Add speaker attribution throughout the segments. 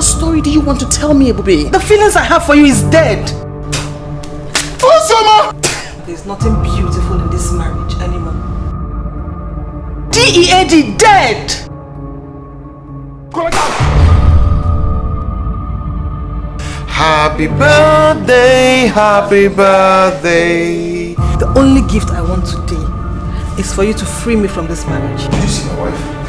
Speaker 1: other story do you want to tell me, Ebube? The feelings I have for you is dead.
Speaker 2: Oh, Summer!
Speaker 1: There's nothing beautiful in this marriage anymore. Dikeh dead!
Speaker 2: Happy birthday, happy birthday.
Speaker 1: The only gift I want today is for you to free me from this marriage.
Speaker 2: Did you see my wife?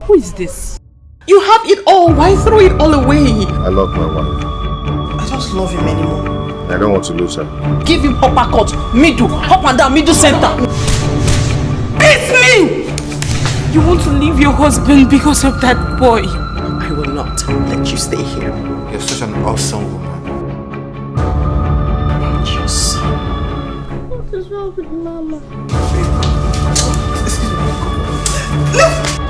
Speaker 1: Who is this? You have it all, why throw it all away?
Speaker 2: I love my wife.
Speaker 1: I don't love him anymore.
Speaker 2: I don't want to lose her.
Speaker 1: Give him uppercut, middle, up and down, middle, center. It's me! You want to leave your husband because of that boy? I will not let you stay here.
Speaker 2: You're such an awesome woman.
Speaker 1: Your son.
Speaker 3: What is wrong with Mama?
Speaker 1: Excuse me.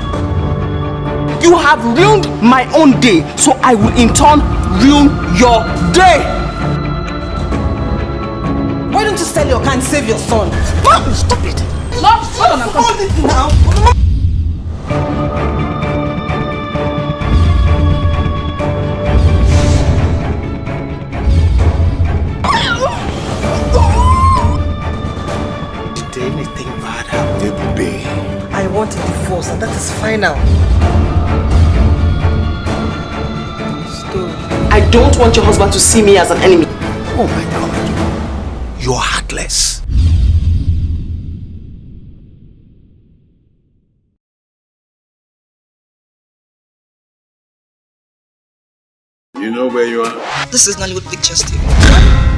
Speaker 1: You have ruined my own day, so I will in turn ruin your day. Why don't you sell your car and save your son? Mom, stop it. Mom, hold on, hold it now.
Speaker 2: Did anything bad happen? Ebube.
Speaker 1: I want a divorce and that is final. I don't want your husband to see me as an enemy.
Speaker 2: Oh my God. You're heartless.
Speaker 4: You know where you are?
Speaker 5: This is Nollywood Pictures TV.